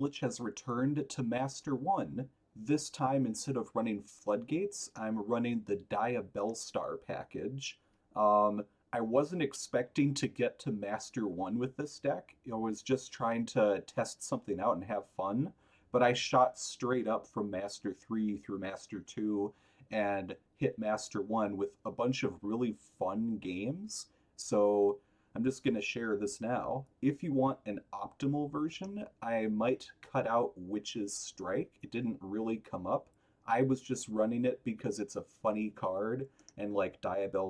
Lich has returned to Master 1. This time, instead of running floodgates, I'm running the Bellstar package. I wasn't expecting to get to Master 1 with this deck. I was just trying to test something out and have fun. But I shot straight up from Master 3 through Master 2 and hit Master 1 with a bunch of really fun games. So I'm just going to share this now. If you want an optimal version, I might cut out Witch's Strike. It didn't really come up. I was just running it because it's a funny card, and like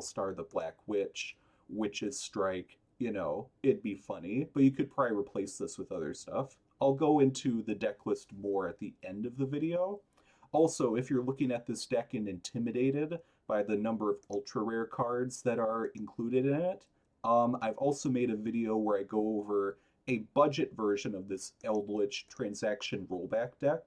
Star the Black Witch, Witch's Strike, it'd be funny, but you could probably replace this with other stuff. I'll go into the deck list more at the end of the video. Also, if you're looking at this deck and intimidated by the number of ultra rare cards that are included in it, I've also made a video where I go over a budget version of this Eldlich transaction rollback deck.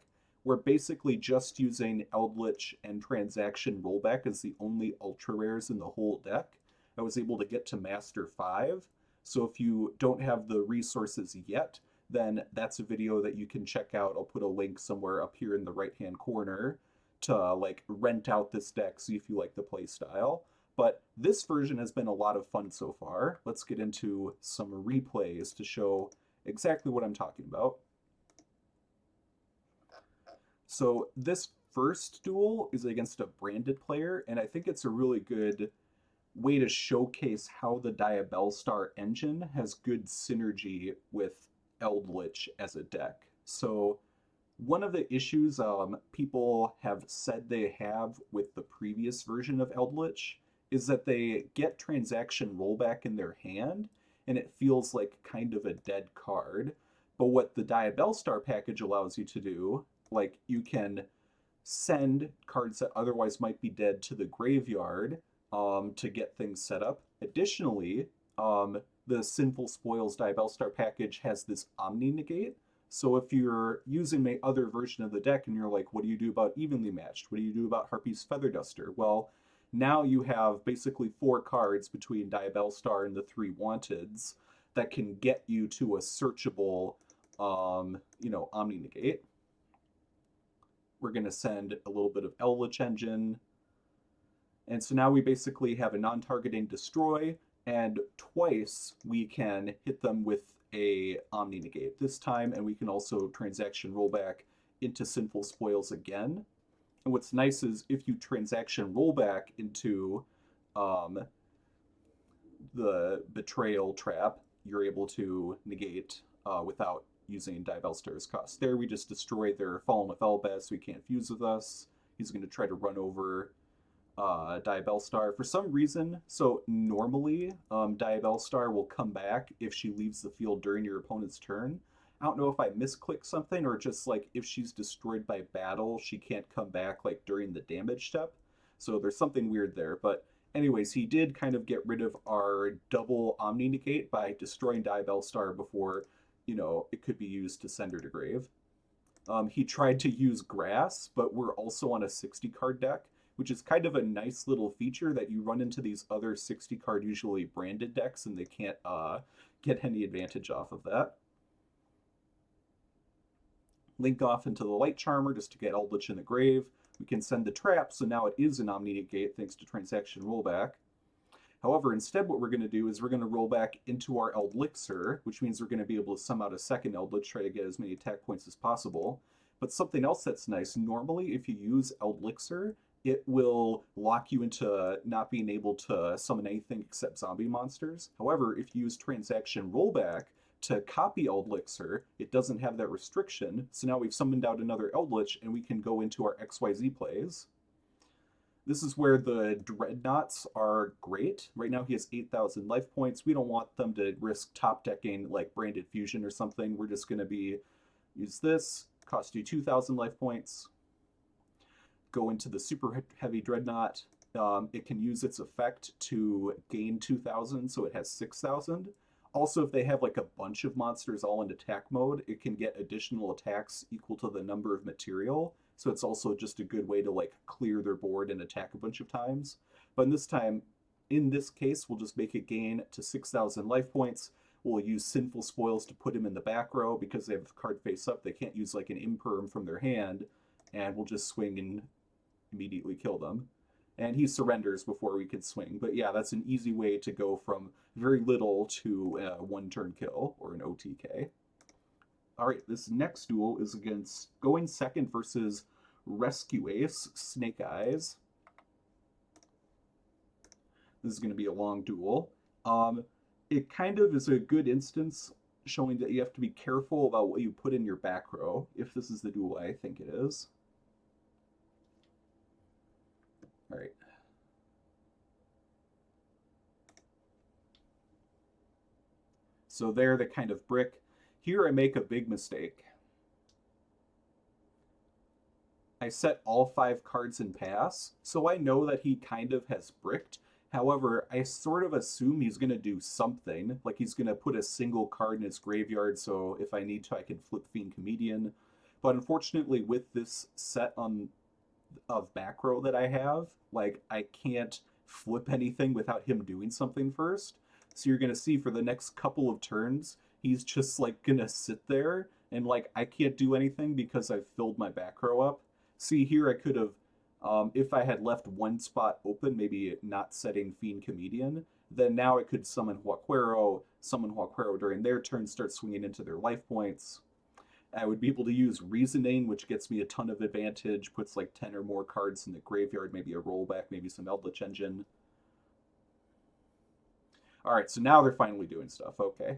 We're basically just using Eldlich and transaction rollback as the only ultra rares in the whole deck. I was able to get to Master 5, so if you don't have the resources yet, then that's a video that you can check out. I'll put a link somewhere up here in the right hand corner to like rent out this deck, see if you like the play style. But this version has been a lot of fun so far. Let's get into some replays to show exactly what I'm talking about. So this first duel is against a branded player, and I think it's a really good way to showcase how the Bellstar engine has good synergy with Eldlich as a deck. So one of the issues people have said they have with the previous version of Eldlich is that they get transaction rollback in their hand, and it feels like kind of a dead card. But what the Bellstar package allows you to do, like you can send cards that otherwise might be dead to the graveyard to get things set up. Additionally, the Sinful Spoils Bellstar package has this omni negate. So if you're using my other version of the deck and you're like, what do you do about Evenly Matched? What do you do about Harpy's Feather Duster? Well, now you have basically 4 cards between Bellstar and the 3 Wanteds that can get you to a searchable, omni negate. We're going to send a little bit of Eldlich engine. And so now we basically have a non-targeting destroy, and twice we can hit them with a omni negate this time, and we can also transaction rollback into Sinful Spoils again. And what's nice is if you transaction rollback into the betrayal trap, you're able to negate without using Bellstar's cost. There we just destroy their Fallen with Elbaz, so he can't fuse with us. He's going to try to run over Bellstar for some reason. So normally Bellstar will come back if she leaves the field during your opponent's turn. I don't know if I misclicked something or just like if she's destroyed by battle, she can't come back like during the damage step. So there's something weird there. But anyways, he did kind of get rid of our double omni negate by destroying Bellstar before, it could be used to send her to grave. He tried to use grass, but we're also on a 60 card deck, which is kind of a nice little feature that you run into these other 60 card usually branded decks and they can't get any advantage off of that. Link off into the Light Charmer just to get Eldlich in the grave. We can send the trap, so now it is an omni negate thanks to transaction rollback. However, instead what we're going to do is we're going to roll back into our Eldlixir, which means we're going to be able to sum out a second Eldlich, try to get as many attack points as possible. But something else that's nice, normally if you use Eldlixir, it will lock you into not being able to summon anything except zombie monsters. However, if you use transaction rollback to copy Eldlixir, it doesn't have that restriction, so now we've summoned out another Eldlich and we can go into our XYZ plays. This is where the Dreadnoughts are great. Right now he has 8,000 life points. We don't want them to risk top decking like Branded Fusion or something. We're just going to use this, cost you 2,000 life points. Go into the super heavy Dreadnought. It can use its effect to gain 2,000, so it has 6,000. Also, if they have like a bunch of monsters all in attack mode, it can get additional attacks equal to the number of material. So it's also just a good way to like clear their board and attack a bunch of times. But in this case, we'll just make it gain to 6,000 life points. We'll use sinful spoils to put him in the back row because they have the card face up. They can't use like an imperm from their hand, and we'll just swing and immediately kill them. And he surrenders before we can swing. But yeah, that's an easy way to go from very little to a one-turn kill or an OTK. All right, this next duel is against going second versus Rescue Ace, Snake Eyes. This is going to be a long duel. It kind of is a good instance showing that you have to be careful about what you put in your back row, if this is the duel I think it is. All right. So there, the kind of brick. Here I make a big mistake. I set all 5 cards in pass, so I know that he kind of has bricked. However, I sort of assume he's going to do something, like he's going to put a single card in his graveyard, so if I need to, I can flip Fiend Comedian. But unfortunately, with this set of back row that I have, like, I can't flip anything without him doing something first. So you're going to see for the next couple of turns, he's just, like, going to sit there, and, like, I can't do anything because I've filled my back row up. See, here I could have, if I had left one spot open, maybe not setting Fiend Comedian, then now I could summon Huaquero during their turn, start swinging into their life points. I would be able to use Reasoning, which gets me a ton of advantage, puts like 10 or more cards in the graveyard, maybe a rollback, maybe some Eldlich engine. All right, so now they're finally doing stuff. Okay.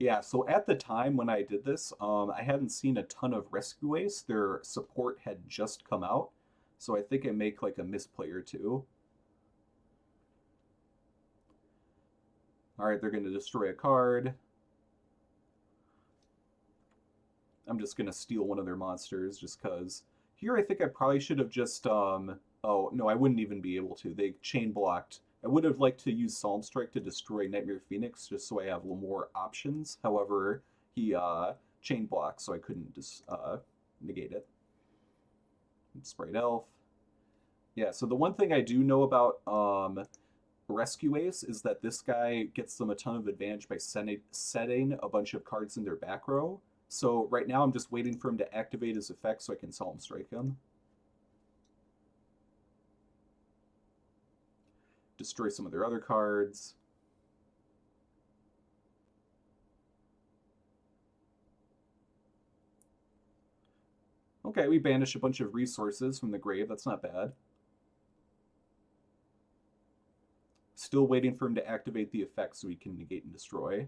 Yeah, so at the time when I did this, I hadn't seen a ton of Rescue Ace. Their support had just come out, so I think I make like a misplay or two. All right, they're going to destroy a card. I'm just going to steal one of their monsters just because. Here I think I probably should have just, oh, no, I wouldn't even be able to. They chain blocked. I would have liked to use Psalm Strike to destroy Nightmare Phoenix just so I have a little more options. However, he chain blocked, so I couldn't just negate it. Sprite Elf. Yeah, so the one thing I do know about Rescue Ace is that this guy gets them a ton of advantage by setting a bunch of cards in their back row. So right now I'm just waiting for him to activate his effect so I can Psalm Strike him. Destroy some of their other cards. Okay, we banish a bunch of resources from the grave. That's not bad. Still waiting for him to activate the effect so he can negate and destroy.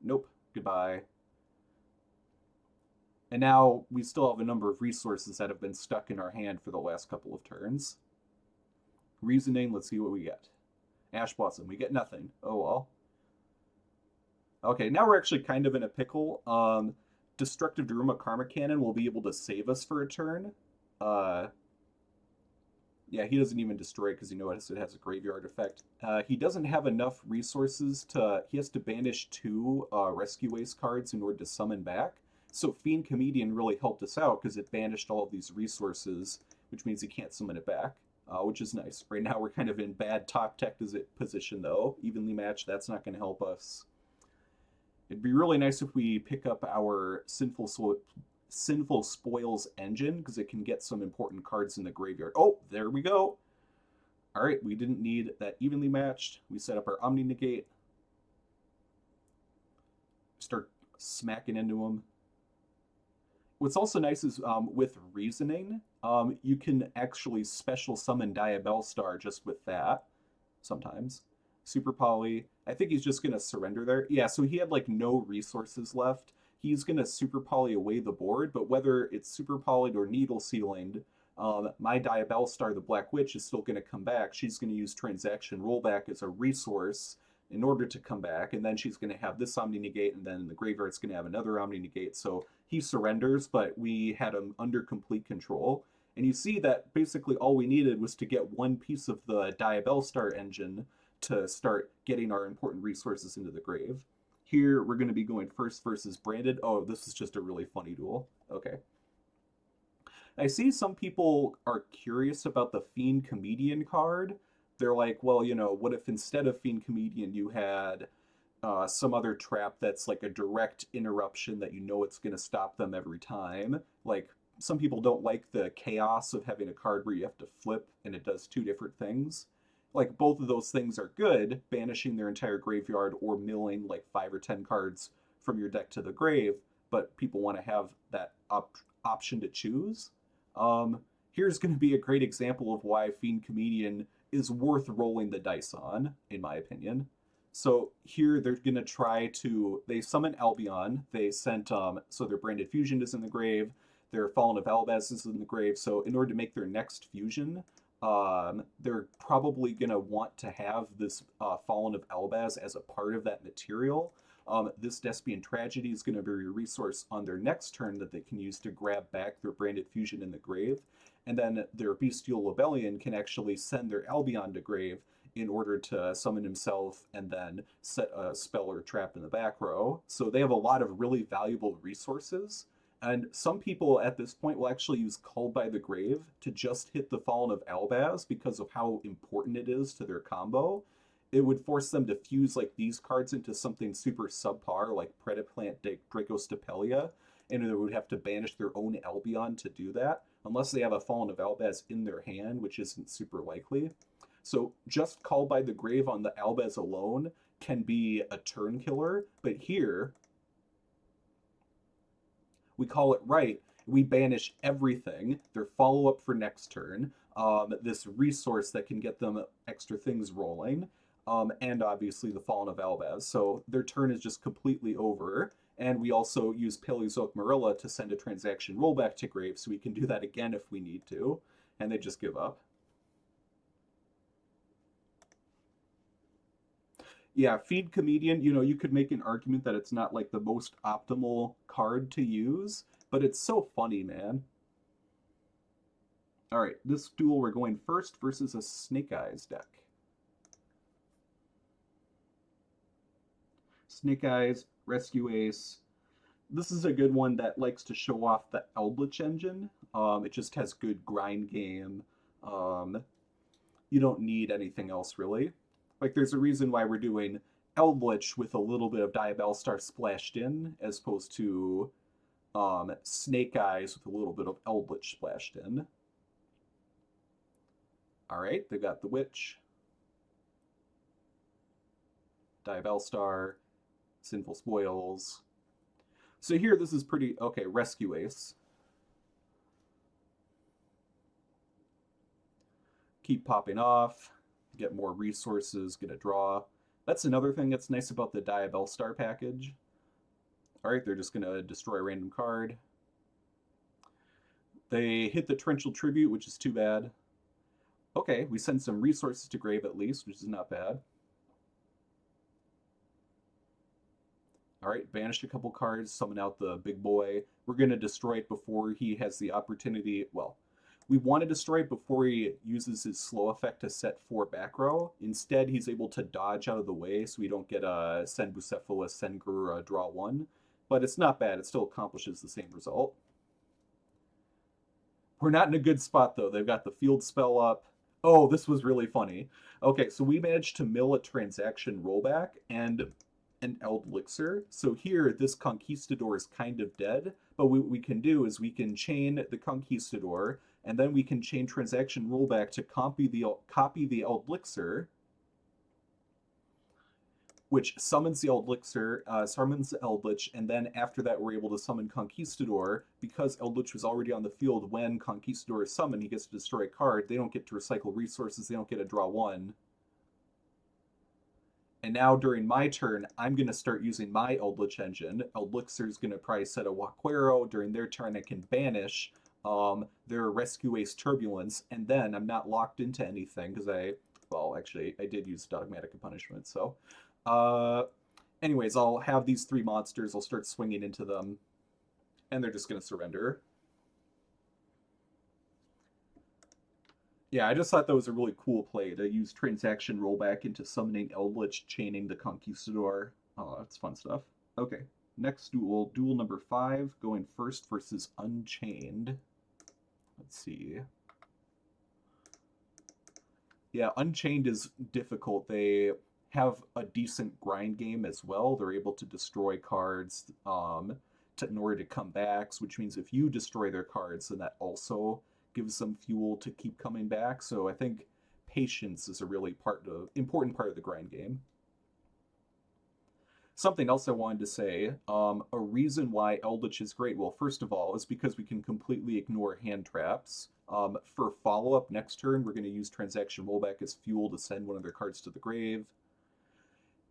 Nope. Goodbye. And now we still have a number of resources that have been stuck in our hand for the last couple of turns. Reasoning, let's see what we get. Ash Blossom, we get nothing. Oh well. Okay, now we're actually kind of in a pickle. Destructive Daruma Karma Cannon will be able to save us for a turn. Yeah, he doesn't even destroy it because you know it has a graveyard effect. He doesn't have enough resources to... He has to banish 2 Rescue Ace cards in order to summon back. So Fiend Comedian really helped us out because it banished all of these resources, which means he can't summon it back, which is nice. Right now we're kind of in bad top tech position, though. Evenly matched, that's not going to help us. It'd be really nice if we pick up our Sinful Spoils engine, because it can get some important cards in the graveyard. Oh, there we go. All right, we didn't need that evenly matched. We set up our Omni negate. Start smacking into them. What's also nice is with Reasoning, you can actually special summon Diabellstar just with that sometimes. Super Poly. I think he's just going to surrender there. Yeah, so he had like no resources left. He's going to Super Poly away the board, but whether it's Super Polyed or Needle Sealing, my Diabellstar, the Black Witch, is still going to come back. She's going to use Transaction Rollback as a resource in order to come back, and then she's going to have this Omni Negate, and then in the graveyard it's going to have another Omni Negate. So he surrenders, but we had him under complete control. And you see that basically all we needed was to get one piece of the Diabellstar engine to start getting our important resources into the grave. Here, we're going to be going first versus Branded. Oh, this is just a really funny duel. Okay. I see some people are curious about the Fiend Comedian card. they're like, well, you know, what if instead of Fiend Comedian you had some other trap that's like a direct interruption that you know it's going to stop them every time. Like some people don't like the chaos of having a card where you have to flip and it does two different things. Like both of those things are good, banishing their entire graveyard or milling like 5 or 10 cards from your deck to the grave, but people want to have that option to choose. Um, Here's going to be a great example of why Fiend Comedian is worth rolling the dice on, in my opinion. So here they're gonna try to they summon Albion. They sent so their branded fusion is in the grave. Their Fallen of Albaz is in the grave. So in order to make their next fusion, they're probably gonna want to have this Fallen of Albaz as a part of that material. This Despian Tragedy is going to be a resource on their next turn that they can use to grab back their branded fusion in the grave. And then their Bestial Rebellion can actually send their Albion to grave in order to summon himself and then set a spell or trap in the back row. So they have a lot of really valuable resources. And some people at this point will actually use Called by the Grave to just hit the Fallen of Albaz because of how important it is to their combo. It would force them to fuse like these cards into something super subpar like Predaplant Dracostapelia, and they would have to banish their own Albion to do that, unless they have a Fallen of Albaz in their hand, which isn't super likely. So just Call by the Grave on the Albaz alone can be a turn killer, but here we call it right. We banish everything, their follow-up for next turn, this resource that can get them extra things rolling, and obviously the Fallen of Albaz. So their turn is just completely over. And we also use Paleozoic Marilla to send a transaction rollback to grave, so we can do that again if we need to. And they just give up. Yeah, Feed Comedian, you know, you could make an argument that it's not like the most optimal card to use, but it's so funny, man. All right, this duel we're going first versus a Snake Eyes deck. Snake Eyes, Rescue Ace. This is a good one that likes to show off the Eldlich engine. It just has good grind game. You don't need anything else really. Like there's a reason why we're doing Eldlich with a little bit of Diabellstar splashed in, as opposed to Snake Eyes with a little bit of Eldlich splashed in. All right, they got the Witch, Diabellstar, Sinful Spoils. So here, this is pretty okay. Rescue Ace. Keep popping off. Get more resources. Get a draw. That's another thing that's nice about the Diabellstar package. All right, they're just gonna destroy a random card. They hit the Torrential Tribute, which is too bad. Okay, we send some resources to grave at least, which is not bad. All right, banish a couple cards, summon out the big boy. We're going to destroy it before he has the opportunity. Well, we want to destroy it before he uses his slow effect to set 4 back row. Instead, he's able to dodge out of the way so we don't get a send Bucephalus, send Garura, draw 1. But it's not bad. It still accomplishes the same result. We're not in a good spot, though. They've got the field spell up. Oh, this was really funny. Okay, so we managed to mill a transaction rollback and an Eldlixir. So here, this Conquistador is kind of dead, but what we can do is we can chain the Conquistador, and then we can chain transaction rollback to copy the Eldlixir, which summons the Eldlixir, summons the Eldlich, and then after that we're able to summon Conquistador. Because Eldlich was already on the field when Conquistador is summoned, he gets to destroy a card. They don't get to recycle resources, they don't get to draw 1. And now during my turn, I'm going to start using my Eldlich engine. Eldlixir is going to probably set a Waquero. During their turn, I can banish their Rescue Ace Turbulence, and then I'm not locked into anything because well, actually, I did use Dogmatic Punishment, so... anyways, I'll have these 3 monsters, I'll start swinging into them, and they're just going to surrender. Yeah, I just thought that was a really cool play to use transaction rollback into summoning Eldlich, chaining the Conquistador. Oh, that's fun stuff. Okay, next duel, duel number 5, going first versus Unchained. Let's see. Yeah, Unchained is difficult. They have a decent grind game as well. They're able to destroy cards in order to come back, which means if you destroy their cards, then that also gives them fuel to keep coming back. So I think patience is a really important part of the grind game. Something else I wanted to say, a reason why Eldlich is great, well, first of all, is because we can completely ignore hand traps. For follow-up next turn, we're going to use transaction rollback as fuel to send one of their cards to the grave.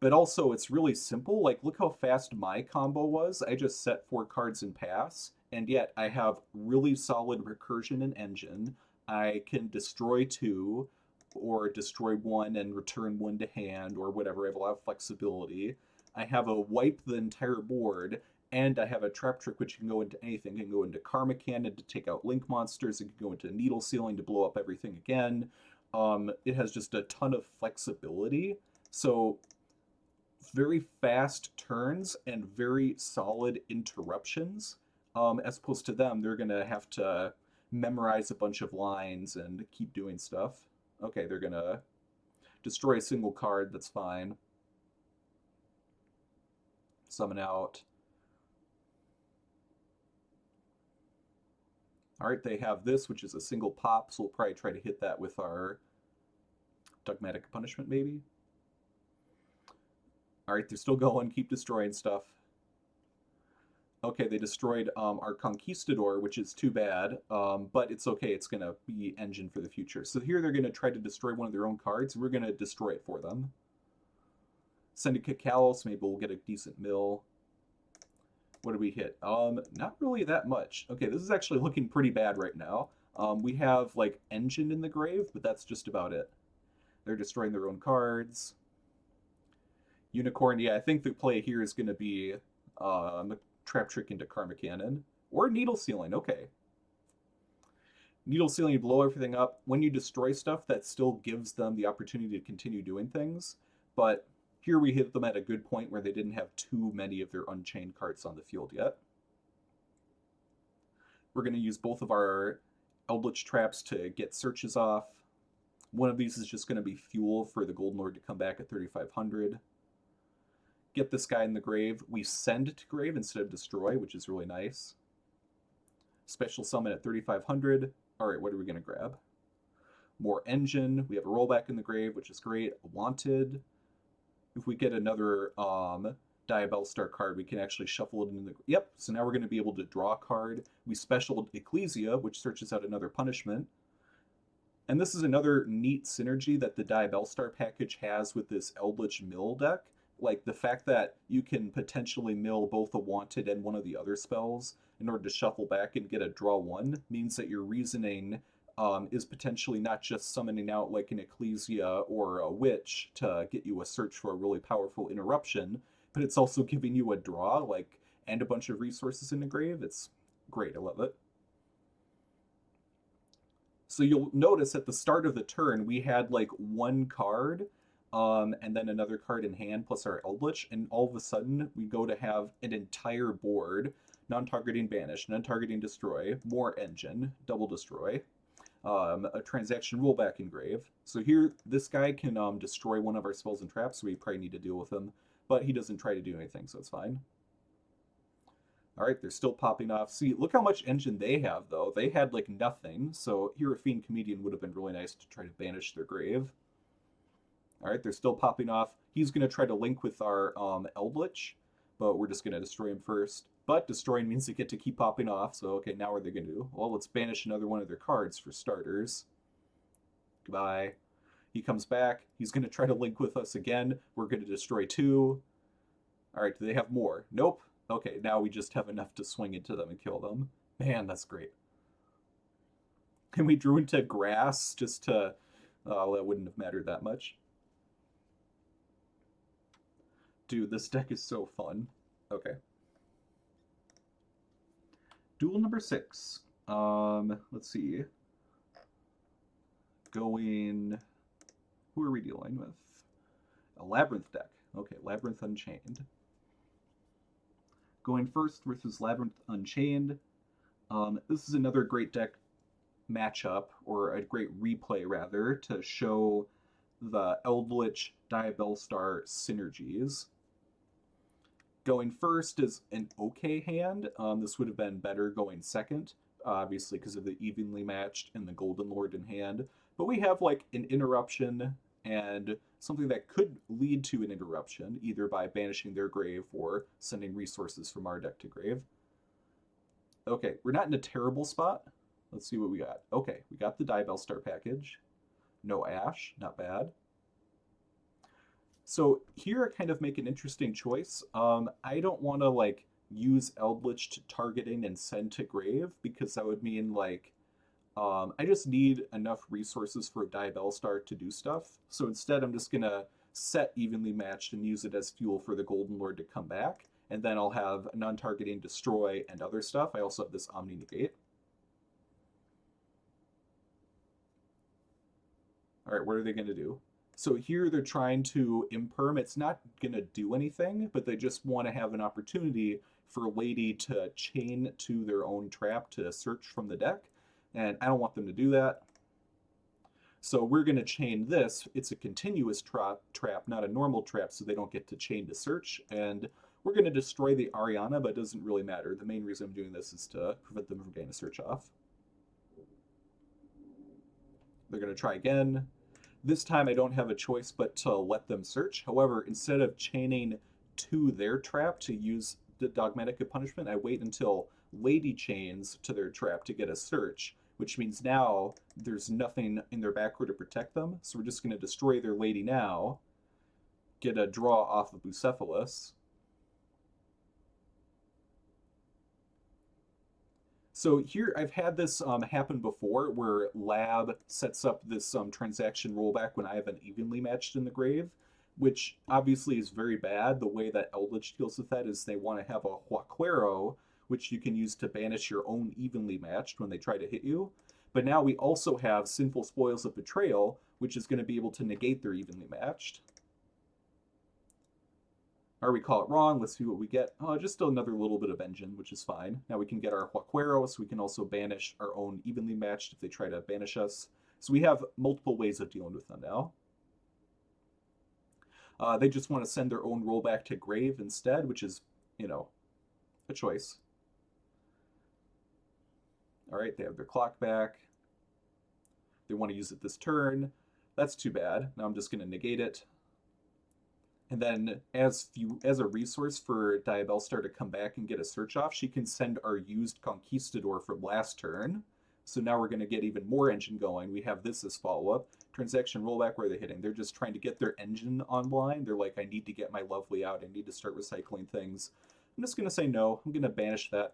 But also, it's really simple. Like, look how fast my combo was. I just set 4 cards and pass, and yet I have really solid recursion and engine. I can destroy 2, or destroy 1 and return 1 to hand, or whatever. I have a lot of flexibility. I have a wipe the entire board, and I have a trap trick which can go into anything. It can go into Karma Cannon to take out link monsters. It can go into Needle Sealing to blow up everything again. It has just a ton of flexibility. So very fast turns and very solid interruptions. As opposed to them, they're gonna have to memorize a bunch of lines and keep doing stuff. Okay, they're gonna destroy a single card. That's fine. Summon out. All right, they have this, which is a single pop, so we'll probably try to hit that with our Dogmatic Punishment, maybe. All right, they're still going. Keep destroying stuff. Okay, they destroyed our Conquistador, which is too bad, but it's okay. It's going to be engine for the future. So here they're going to try to destroy one of their own cards. We're going to destroy it for them. Syndicate Kalos, maybe we'll get a decent mill. What did we hit? Not really that much. Okay, this is actually looking pretty bad right now. We have, like, engine in the grave, but that's just about it. They're destroying their own cards. Unicorn, yeah, I think the play here is going to be Trap Trick into Karma Cannon. Or Needle Sealing, okay. Needle Sealing, you blow everything up. When you destroy stuff, that still gives them the opportunity to continue doing things. But here we hit them at a good point where they didn't have too many of their Unchained cards on the field yet. We're going to use both of our Eldlich traps to get searches off. One of these is just going to be fuel for the Golden Lord to come back at 3,500. Get this guy in the grave. We send to grave instead of destroy, which is really nice. Special summon at 3,500. All right, what are we going to grab? More engine. We have a rollback in the grave, which is great. Wanted. If we get another Diabellstar card, we can actually shuffle it in the... Yep, so now we're going to be able to draw a card. We special Ecclesia, which searches out another punishment. And this is another neat synergy that the Diabellstar package has with this Eldlich mill deck. Like, the fact that you can potentially mill both a Wanted and one of the other spells in order to shuffle back and get a draw 1 means that your reasoning is potentially not just summoning out like an Ecclesia or a Witch to get you a search for a really powerful interruption, but it's also giving you a draw, like, and a bunch of resources in the grave. It's great, I love it. So you'll notice at the start of the turn, we had like 1 card, and then another card in hand plus our Eldlich, and all of a sudden we go to have an entire board, non-targeting banish, non-targeting destroy, more engine, double destroy, a transaction rollback engrave. So here, this guy can destroy one of our spells and traps, so we probably need to deal with him, but he doesn't try to do anything, so it's fine. All right, they're still popping off. See, look how much engine they have, though. They had, like, nothing, so here a Fiend Comedian would have been really nice to try to banish their grave. All right, they're still popping off. He's going to try to link with our Eldlich, but we're just going to destroy him first. But destroying means they get to keep popping off, so okay, now what are they going to do? Well, let's banish another one of their cards for starters. Goodbye. He comes back. He's going to try to link with us again. We're going to destroy 2. All right, do they have more? Nope. Okay, now we just have enough to swing into them and kill them. Man, that's great. And we drew into grass just to... Oh, that wouldn't have mattered that much. Dude, this deck is so fun. Okay. Duel number 6. Let's see. Going... Who are we dealing with? A Labrynth deck. Okay, Labrynth Unchained. Going first versus Labrynth Unchained. This is another great deck matchup, or a great replay rather, to show the Eldlich Diabellstar synergies. Going first is an okay hand. This would have been better going second, obviously because of the evenly matched and the Golden Lord in hand. But we have like an interruption and something that could lead to an interruption, either by banishing their grave or sending resources from our deck to grave. Okay, we're not in a terrible spot. Let's see what we got. Okay, we got the Diabellstar package. No Ash, not bad. So here I kind of make an interesting choice. I don't want to like use Eldlich to target in and send to grave because that would mean like I just need enough resources for a Diabellstar to do stuff. So instead I'm just gonna set evenly matched and use it as fuel for the Golden Lord to come back. And then I'll have non-targeting destroy and other stuff. I also have this omni negate. All right, what are they gonna do? So here they're trying to imperm. It's not going to do anything, but they just want to have an opportunity for a lady to chain to their own trap to search from the deck. And I don't want them to do that. So we're going to chain this. It's a continuous trap, not a normal trap, so they don't get to chain to search. And we're going to destroy the Ariana, but it doesn't really matter. The main reason I'm doing this is to prevent them from getting a search off. They're going to try again. This time I don't have a choice but to let them search. However, instead of chaining to their trap to use the dogmatic of punishment, I wait until lady chains to their trap to get a search, which means now there's nothing in their backcourt to protect them. So we're just going to destroy their lady now, get a draw off of Bucephalus. So here I've had this happen before where Lab sets up this transaction rollback when I have an evenly matched in the grave, which obviously is very bad. The way that Eldlich deals with that is they want to have a Huaquero, which you can use to banish your own evenly matched when they try to hit you. But now we also have Sinful Spoils of Betrayal, which is going to be able to negate their evenly matched. Or we call it wrong. Let's see what we get. Oh, just another little bit of engine, which is fine. Now we can get our Huaqueros. We can also banish our own evenly matched if they try to banish us. So we have multiple ways of dealing with them now. They just want to send their own rollback to grave instead, which is, you know, a choice. All right, they have their clock back. They want to use it this turn. That's too bad. Now I'm just going to negate it. And then as a resource for Diabellstar to come back and get a search off, she can send our used Conquistador from last turn. So now we're going to get even more engine going. We have this as follow-up. Transaction rollback, where are they hitting? They're just trying to get their engine online. They're like, I need to get my lovely out. I need to start recycling things. I'm just going to say no. I'm going to banish that.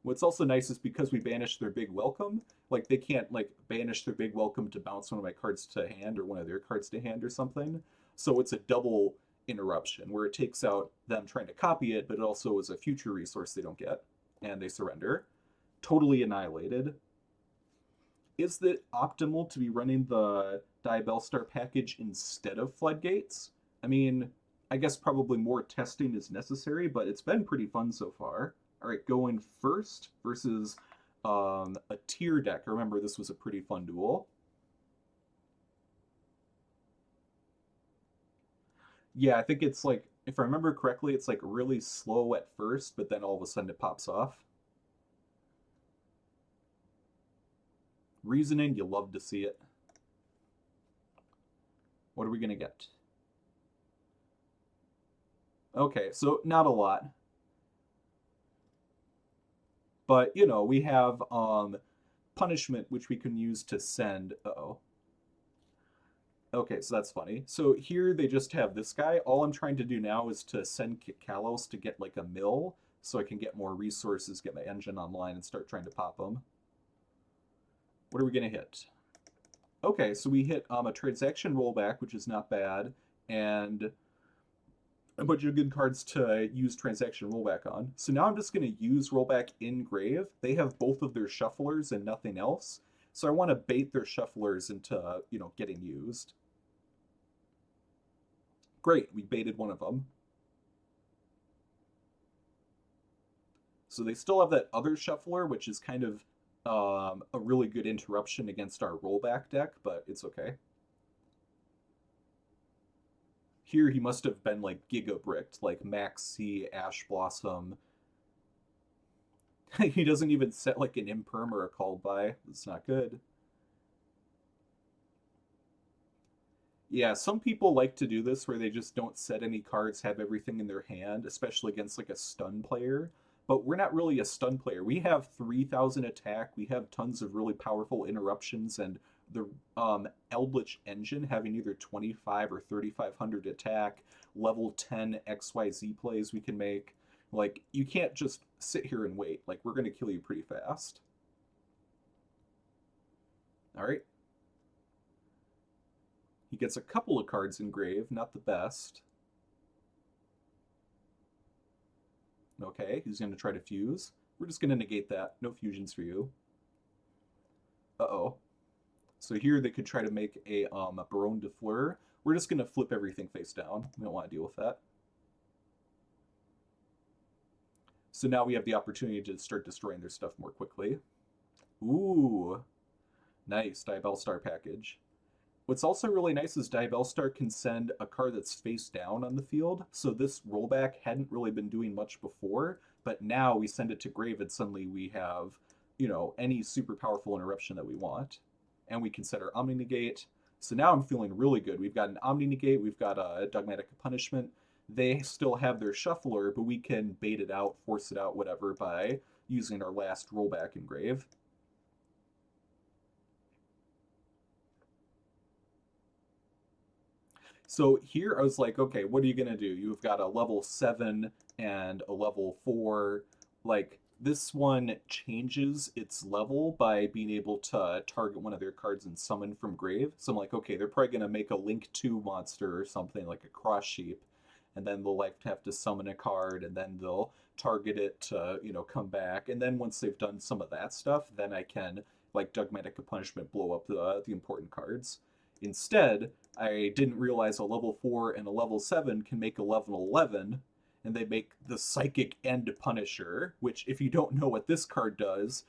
What's also nice is because we banish their big welcome, like they can't like banish their big welcome to bounce one of my cards to hand or one of their cards to hand or something. So it's a double interruption where it takes out them trying to copy it, but it also is a future resource they don't get, and they surrender. Totally annihilated. Is it optimal to be running the Diabellstar package instead of floodgates? I mean, I guess probably more testing is necessary, but it's been pretty fun so far. All right, going first versus a tier deck. Remember, this was a pretty fun duel. Yeah, I think it's like, if I remember correctly, it's like really slow at first, but then all of a sudden it pops off. Reasoning, you love to see it. What are we going to get? Okay, so not a lot. But, you know, we have punishment, which we can use to send. Uh-oh. Okay, so that's funny. So here they just have this guy. All I'm trying to do now is to send Kalos to get like a mill so I can get more resources, get my engine online, and start trying to pop them. What are we going to hit? Okay, so we hit a transaction rollback, which is not bad, and a bunch of good cards to use transaction rollback on. So now I'm just going to use rollback in grave. They have both of their shufflers and nothing else. So I want to bait their shufflers into, you know, getting used. Great, we baited one of them. So they still have that other shuffler, which is kind of a really good interruption against our rollback deck, but it's okay. Here he must have been like Giga Bricked, like Max C, Ash Blossom. He doesn't even set like an imperm or a called by. It's not good. Yeah, some people like to do this where they just don't set any cards, have everything in their hand, especially against like a stun player. But we're not really a stun player. We have 3,000 attack. We have tons of really powerful interruptions, and the Eldlich engine having either 25 or 3,500 attack, level 10 XYZ plays we can make. Like, you can't just sit here and wait. Like, we're going to kill you pretty fast. All right. He gets a couple of cards in grave, not the best. Okay, he's going to try to fuse. We're just going to negate that. No fusions for you. Uh-oh. So here they could try to make a Baronne de Fleur. We're just going to flip everything face down. We don't want to deal with that. So now we have the opportunity to start destroying their stuff more quickly. Ooh. Nice, Diabellstar package. What's also really nice is Diabellstar can send a card that's face down on the field, so this rollback hadn't really been doing much before, but now we send it to grave and suddenly we have, you know, any super powerful interruption that we want. And we can set our omni negate. So now I'm feeling really good. We've got an omni negate, we've got a dogmatic punishment. They still have their shuffler, but we can bait it out, force it out, whatever, by using our last rollback in grave. So here I was like, okay, what are you gonna do? You've got a level 7 and a level 4. Like, this one changes its level by being able to target one of their cards and summon from grave. So I'm like, okay, they're probably gonna make a Link 2 monster or something like a Cross Sheep, and then they'll like have to summon a card, and then they'll target it to, you know, come back. And then once they've done some of that stuff, then I can like Dogmatic Punishment blow up the important cards. Instead, I didn't realize a level 4 and a level 7 can make a level 11, and they make the Psychic End Punisher, which, if you don't know what this card does,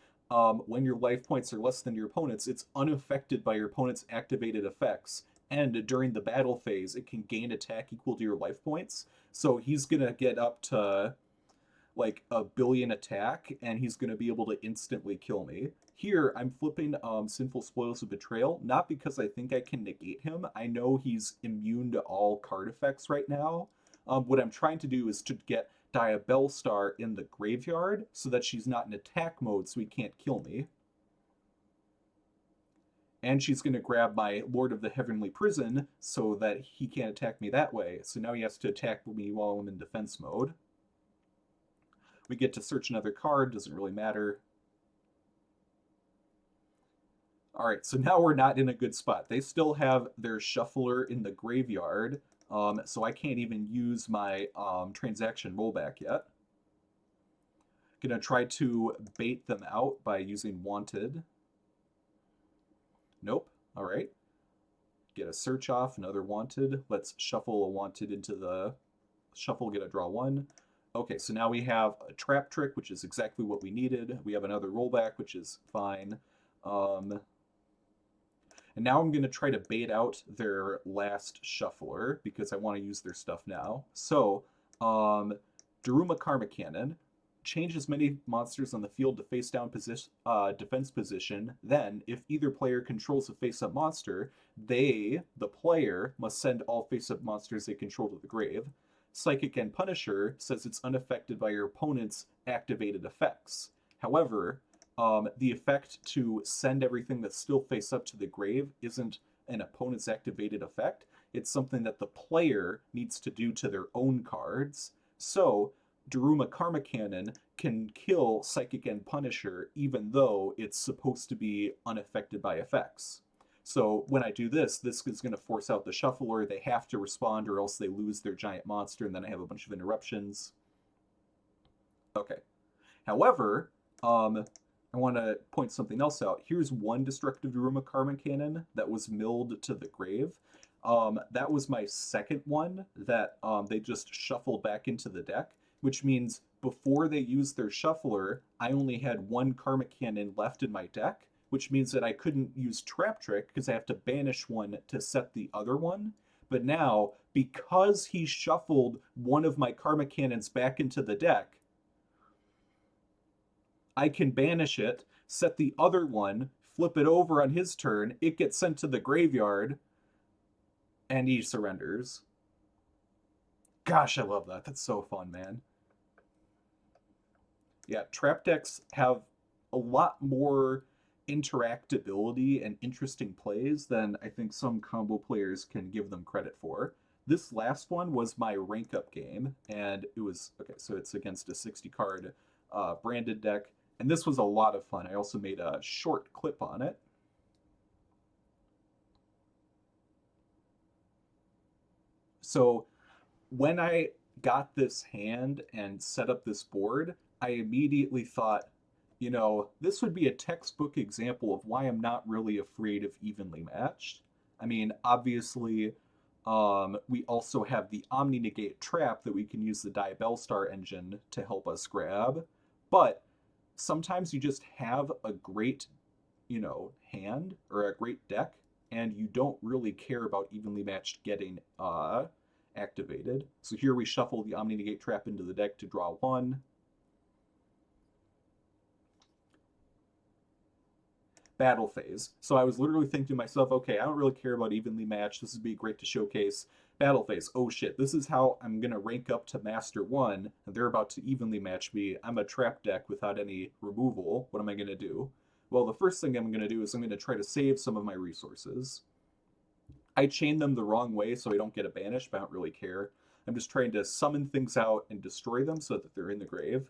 when your life points are less than your opponent's, it's unaffected by your opponent's activated effects. And during the battle phase, it can gain attack equal to your life points. So he's going to get up to like a billion attack, and he's going to be able to instantly kill me. Here, I'm flipping Sinful Spoils of Betrayal, not because I think I can negate him. I know he's immune to all card effects right now. What I'm trying to do is to get Diabellstar in the graveyard so that she's not in attack mode so he can't kill me. And she's going to grab my Lord of the Heavenly Prison so that he can't attack me that way. So now he has to attack me while I'm in defense mode. We get to search another card, doesn't really matter. All right, so now we're not in a good spot. They still have their shuffler in the graveyard, so I can't even use my transaction rollback yet. Gonna try to bait them out by using Wanted. Nope. All right. Get a search off, another Wanted. Let's shuffle a Wanted into the shuffle, get a draw 1. Okay, so now we have a trap trick, which is exactly what we needed. We have another rollback, which is fine. And now I'm going to try to bait out their last shuffler because I want to use their stuff now. So, Daruma Karma Cannon. Change as many monsters on the field to face down defense position. Then, if either player controls a face-up monster, they, the player, must send all face-up monsters they control to the grave. Psychic End Punisher says it's unaffected by your opponent's activated effects. However, the effect to send everything that's still face up to the grave isn't an opponent's activated effect. It's something that the player needs to do to their own cards. So, Daruma Karma Cannon can kill Psychic End Punisher even though it's supposed to be unaffected by effects. So when I do this, this is going to force out the shuffler. They have to respond or else they lose their giant monster, and then I have a bunch of interruptions. Okay. However, I want to point something else out. Here's one destructive Daruma Karma Cannon that was milled to the grave. That was my second one that they just shuffled back into the deck, which means before they used their shuffler, I only had one Karma Cannon left in my deck, which means that I couldn't use Trap Trick because I have to banish one to set the other one. But now, because he shuffled one of my Karma Cannons back into the deck, I can banish it, set the other one, flip it over on his turn, it gets sent to the graveyard, and he surrenders. Gosh, I love that. That's so fun, man. Yeah, trap decks have a lot more interactability and interesting plays than I think some combo players can give them credit for. This last one was my rank up game, and it was okay. So it's against a 60 card branded deck, and this was a lot of fun. I also made a short clip on it. So when I got this hand and set up this board, I immediately thought, you know, this would be a textbook example of why I'm not really afraid of evenly matched. I mean, obviously, we also have the omni negate trap that we can use the Bellstar engine to help us grab. But sometimes you just have a great, hand or a great deck, and you don't really care about evenly matched getting activated. So here we shuffle the omni negate trap into the deck to draw one. Battle phase. So I was literally thinking to myself, okay, I don't really care about evenly matched. This would be great to showcase. Battle phase. Oh shit, this is how I'm going to rank up to Master 1, and they're about to evenly match me. I'm a trap deck without any removal. What am I going to do? Well, the first thing I'm going to do is I'm going to try to save some of my resources. I chain them the wrong way so I don't get a banish, but I don't really care. I'm just trying to summon things out and destroy them so that they're in the grave.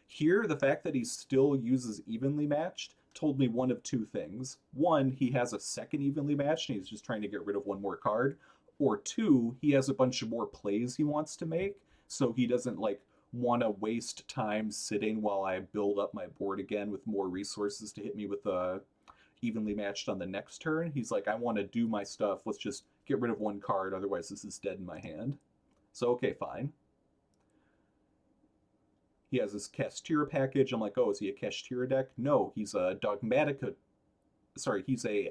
Here, the fact that he still uses evenly matched told me one of two things. One, he has a second evenly matched and he's just trying to get rid of one more card. Or two, he has a bunch of more plays he wants to make, so he doesn't want to waste time sitting while I build up my board again with more resources to hit me with a evenly matched on the next turn. He's like, I want to do my stuff. Let's just get rid of one card, otherwise this is dead in my hand. So okay, fine. He has his Kashtira package. I'm like, oh, is he a Kashtira deck? No, he's a Dogmatica. Sorry, he's a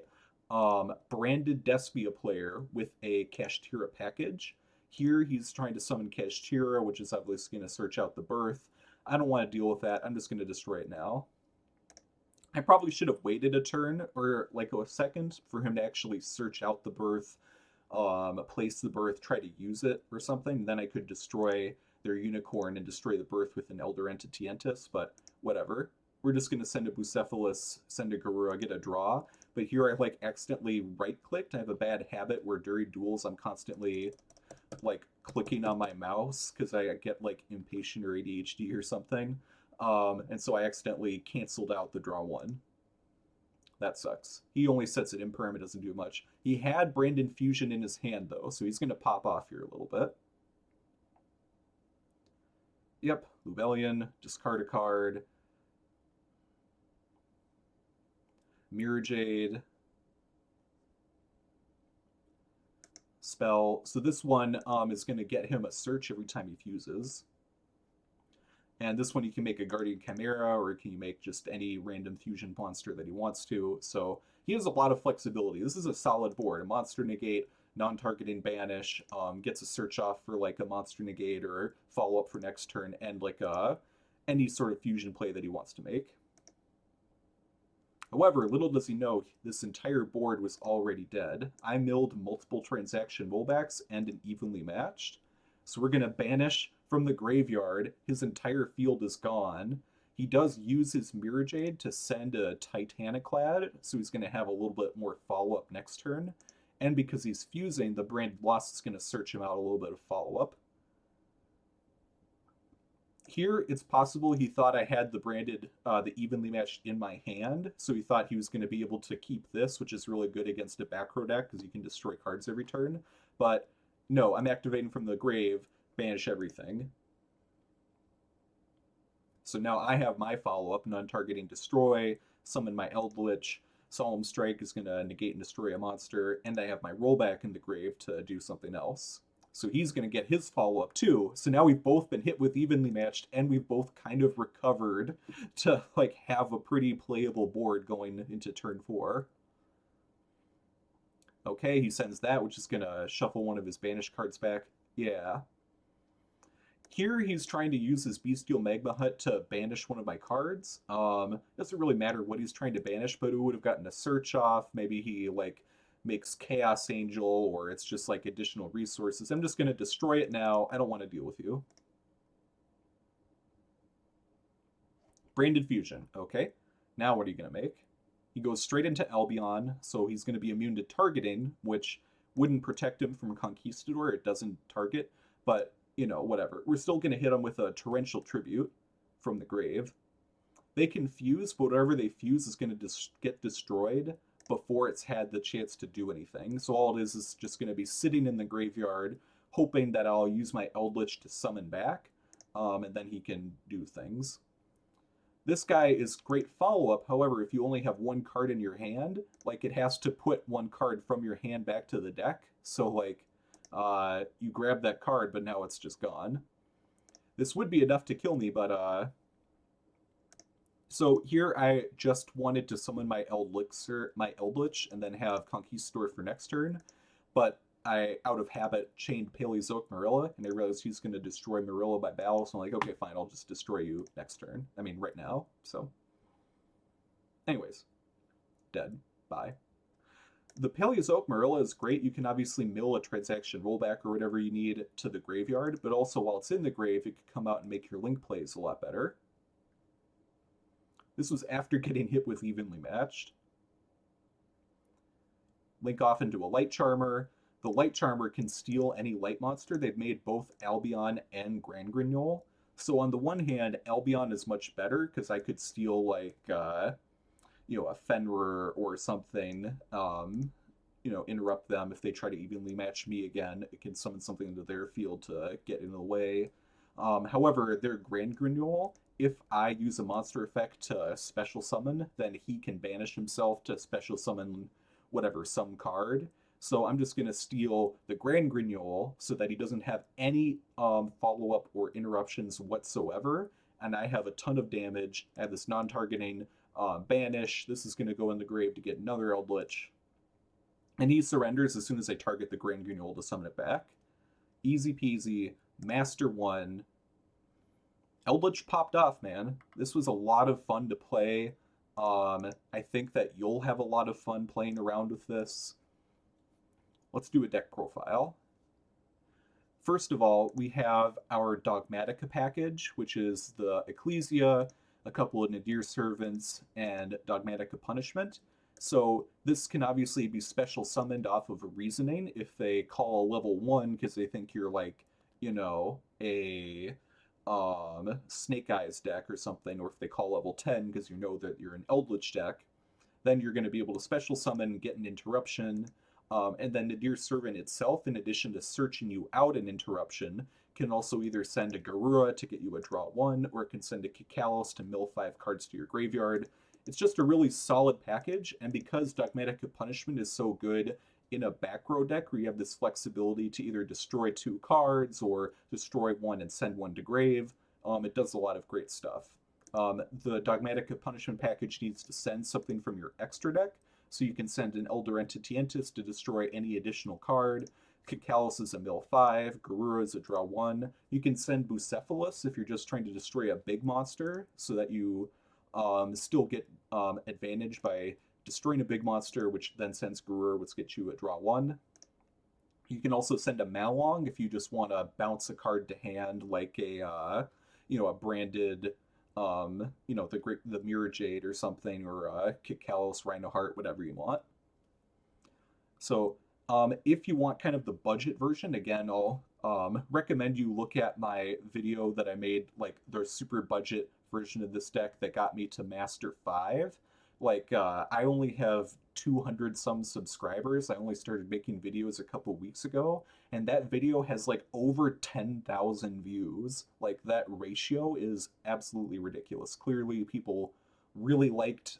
branded Despia player with a Kashtira package. Here, he's trying to summon Kashtira, which is obviously going to search out the birth. I don't want to deal with that. I'm just going to destroy it now. I probably should have waited a turn or like a second for him to actually search out the birth, place the birth, try to use it or something. Then I could destroy their unicorn and destroy the birth with an Elder Entitientis, but whatever. We're just going to send a Bucephalus, send a Garura, get a draw. But here I accidentally right-clicked. I have a bad habit where during duels I'm constantly clicking on my mouse because I get impatient or ADHD or something. And so I accidentally canceled out the draw one. That sucks. He only sets it imperm, it doesn't do much. He had Brandon Fusion in his hand though, so he's going to pop off here a little bit. Yep, Lubellion, discard a card. Mirror Jade. Spell. So this one is going to get him a search every time he fuses. And this one you can make a Guardian Chimera, or can you make just any random fusion monster that he wants to. So he has a lot of flexibility. This is a solid board. A monster negate, non-targeting banish, gets a search off for a monster negate or follow up for next turn, and any sort of fusion play that he wants to make. However, little does he know, this entire board was already dead. I milled multiple transaction rollbacks and an evenly matched. So we're going to banish from the graveyard. His entire field is gone. He does use his Mirror Jade to send a Titaniclad, so he's going to have a little bit more follow-up next turn. And because he's fusing, the Branded Lost is going to search him out a little bit of follow-up. Here, it's possible he thought I had the the evenly matched in my hand, so he thought he was going to be able to keep this, which is really good against a back row deck because you can destroy cards every turn. But no, I'm activating from the grave, banish everything. So now I have my follow-up, non-targeting destroy, summon my Eldlich, Solemn Strike is going to negate and destroy a monster, and I have my rollback in the grave to do something else. So he's going to get his follow-up too. So now we've both been hit with evenly matched, and we've both kind of recovered to like have a pretty playable board going into turn 4. Okay, he sends that, which is going to shuffle one of his banish cards back. Yeah. Here he's trying to use his Bestial Magma Hut to banish one of my cards. Doesn't really matter what he's trying to banish, but it would have gotten a search off. Maybe he like makes Chaos Angel, or it's just like additional resources. I'm just going to destroy it now. I don't want to deal with you. Branded Fusion. Okay. Now what are you going to make? He goes straight into Albion, so he's going to be immune to targeting, which wouldn't protect him from Conquistador. It doesn't target, but you know, whatever. We're still going to hit him with a Torrential Tribute from the grave. They can fuse, but whatever they fuse is going to get destroyed before it's had the chance to do anything. So all it is just going to be sitting in the graveyard, hoping that I'll use my Eldlich to summon back, and then he can do things. This guy is great follow-up. However, if you only have one card in your hand, like it has to put one card from your hand back to the deck. So like you grab that card, but now it's just gone. This would be enough to kill me, but so here I just wanted to summon my Eldlixir, my Eldlich, and then have Conquistador for next turn. But I, out of habit, chained Paleozoic Marilla, and I realized he's going to destroy Marilla by battle, so I'm like, okay, fine, I'll just destroy you next turn. I mean, right now, so. Anyways, dead. Bye. The Paleozoic Marilla is great. You can obviously mill a transaction rollback or whatever you need to the graveyard, but also while it's in the grave, it could come out and make your link plays a lot better. This was after getting hit with evenly matched. Link off into a Light Charmer. The Light Charmer can steal any light monster. They've made both Albion and Grand Grignol. So on the one hand, Albion is much better because I could steal like, you know, a Fenrir or something, you know, interrupt them if they try to evenly match me again. It can summon something into their field to get in the way. However, their Grand Grignol, if I use a monster effect to special summon, then he can banish himself to special summon whatever, some card. So I'm just going to steal the Grand Grignol so that he doesn't have any follow-up or interruptions whatsoever. And I have a ton of damage. I have this non-targeting banish. This is going to go in the grave to get another Eldlich. And he surrenders as soon as I target the Grand Grignol to summon it back. Easy peasy. Master 1. Eldlich popped off, man. This was a lot of fun to play. I think that you'll have a lot of fun playing around with this. Let's do a deck profile. First of all, we have our Dogmatica package, which is the Ecclesia, a couple of Nadir Servants, and Dogmatica Punishment. So this can obviously be special summoned off of a Reasoning if they call a level 1 because they think you're like, you know, a Snake Eyes deck or something, or if they call level 10 because you know that you're an Eldlich deck, then you're going to be able to special summon, get an interruption, and then Nadir Servant itself, in addition to searching you out an interruption, can also either send a Garura to get you a draw 1, or it can send a Kikalos to mill 5 cards to your graveyard. It's just a really solid package, and because Dogmatica Punishment is so good in a back row deck where you have this flexibility to either destroy 2 cards or destroy 1 and send 1 to grave, it does a lot of great stuff. The Dogmatica Punishment package needs to send something from your extra deck, so you can send an Elder Entitientis to destroy any additional card. Kikalos is a mill 5, Garura is a draw 1. You can send Bucephalus if you're just trying to destroy a big monster, so that you still get advantage by destroying a big monster, which then sends Garura, which gets you a draw 1. You can also send a Malong if you just want to bounce a card to hand, like a you know, a branded you know, the Mirror Jade or something, or Kikalos, Rhinoheart, whatever you want. So if you want kind of the budget version, again, I'll recommend you look at my video that I made, like the super budget version of this deck that got me to Master 5. Like, I only have 200 some subscribers. I only started making videos a couple weeks ago, and that video has like over 10,000 views. Like, that ratio is absolutely ridiculous. Clearly, people really liked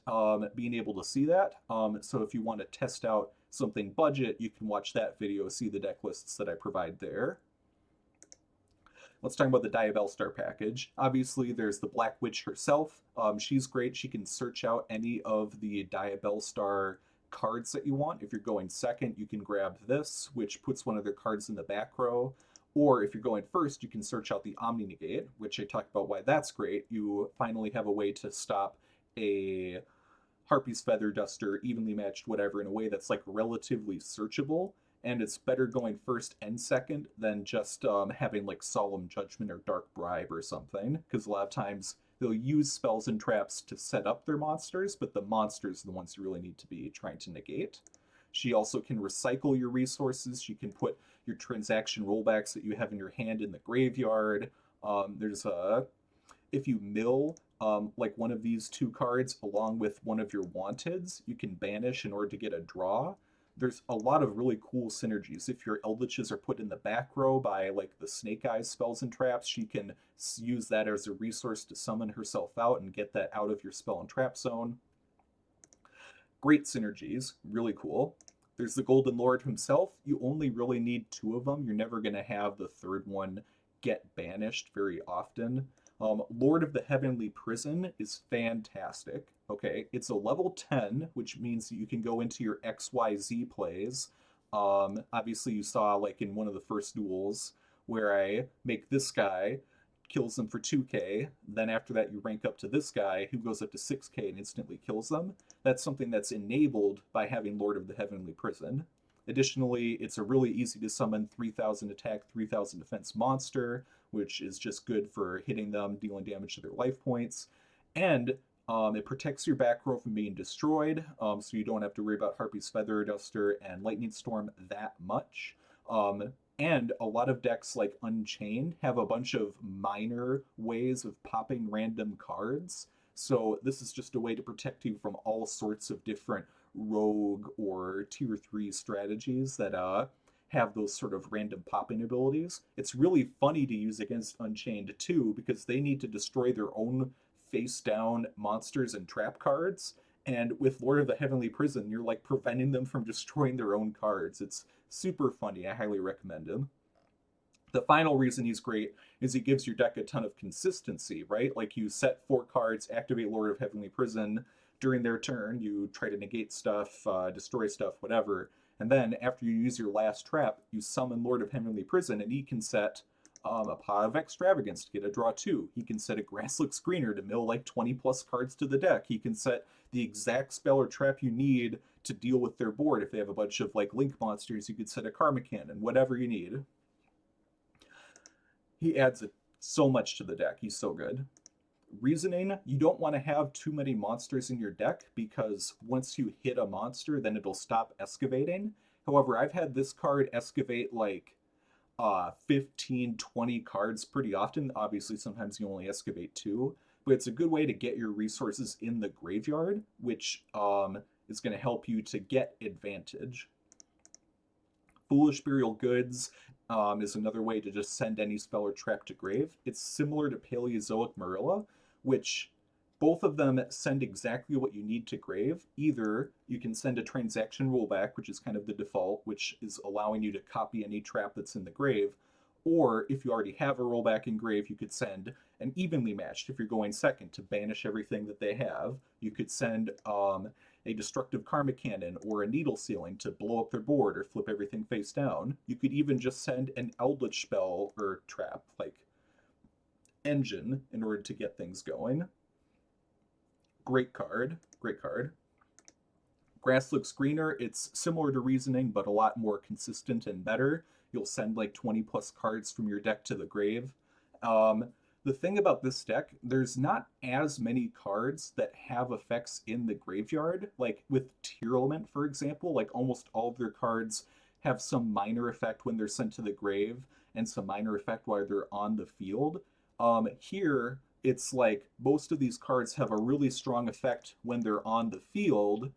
being able to see that. So if you want to test out something budget, you can watch that video, see the deck lists that I provide there. Let's talk about the Diabellstar package. Obviously, there's the Black Witch herself. She's great. She can search out any of the Diabellstar cards that you want. If you're going second, you can grab this, which puts one of their cards in the back row. Or if you're going first, you can search out the Omni Negate, which I talked about why that's great. You finally have a way to stop a Harpy's Feather Duster, evenly matched, whatever, in a way that's like relatively searchable. And it's better going first and second than just having like Solemn Judgment or Dark Bribe or something. Because a lot of times they'll use spells and traps to set up their monsters, but the monsters are the ones you really need to be trying to negate. She also can recycle your resources. She can put your transaction rollbacks that you have in your hand in the graveyard. There's a if you mill like one of these two cards along with one of your wanteds, you can banish in order to get a draw. There's a lot of really cool synergies. If your Eldliches are put in the back row by like the Snake Eyes spells and traps, she can use that as a resource to summon herself out and get that out of your spell and trap zone. Great synergies, really cool. There's the Golden Lord himself. You only really need two of them. You're never going to have the third one get banished very often. Lord of the Heavenly Prison is fantastic. Okay, it's a level 10, which means that you can go into your XYZ plays. Obviously, you saw like in one of the first duels where I make this guy, kills them for 2k. Then after that, you rank up to this guy who goes up to 6k and instantly kills them. That's something that's enabled by having Lord of the Heavenly Prison. Additionally, it's a really easy to summon 3000 attack, 3000 defense monster, which is just good for hitting them, dealing damage to their life points. And it protects your back row from being destroyed, so you don't have to worry about Harpy's Feather Duster and Lightning Storm that much. And a lot of decks like Unchained have a bunch of minor ways of popping random cards. So this is just a way to protect you from all sorts of different rogue or tier 3 strategies that have those sort of random popping abilities. It's really funny to use against Unchained too, because they need to destroy their own face down monsters and trap cards. And with Lord of the Heavenly Prison, you're like preventing them from destroying their own cards. It's super funny. I highly recommend him. The final reason he's great is he gives your deck a ton of consistency, right? Like you set 4 cards, activate Lord of Heavenly Prison. During their turn, you try to negate stuff, destroy stuff, whatever. And then after you use your last trap, you summon Lord of Heavenly Prison, and he can set a Pot of Extravagance to get a draw 2. He can set a Grasslick Screener to mill like 20 plus cards to the deck. He can set the exact spell or trap you need to deal with their board. If they have a bunch of like Link monsters, you could set a Karma Cannon, whatever you need. He adds so much to the deck. He's so good. Reasoning, you don't want to have too many monsters in your deck because once you hit a monster, then it'll stop excavating. However, I've had this card excavate like 15, 20 cards pretty often. Obviously, sometimes you only excavate 2, but it's a good way to get your resources in the graveyard, which is going to help you to get advantage. Foolish Burial Goods is another way to just send any spell or trap to grave. It's similar to Paleozoic Marilla, which both of them send exactly what you need to grave. Either you can send a transaction rollback, which is kind of the default, which is allowing you to copy any trap that's in the grave, or if you already have a rollback in grave, you could send an evenly matched, if you're going second, to banish everything that they have. You could send a destructive Karma Cannon or a Needle Sealing to blow up their board or flip everything face down. You could even just send an Eldlich spell or trap, like Engine, in order to get things going. Great card, great card. Grasslick Screener, it's similar to Reasoning, but a lot more consistent and better. You'll send like 20 plus cards from your deck to the grave. The thing about this deck, there's not as many cards that have effects in the graveyard. Like with Tearlament, for example, like almost all of their cards have some minor effect when they're sent to the grave and some minor effect while they're on the field. Here, it's like most of these cards have a really strong effect when they're on the field,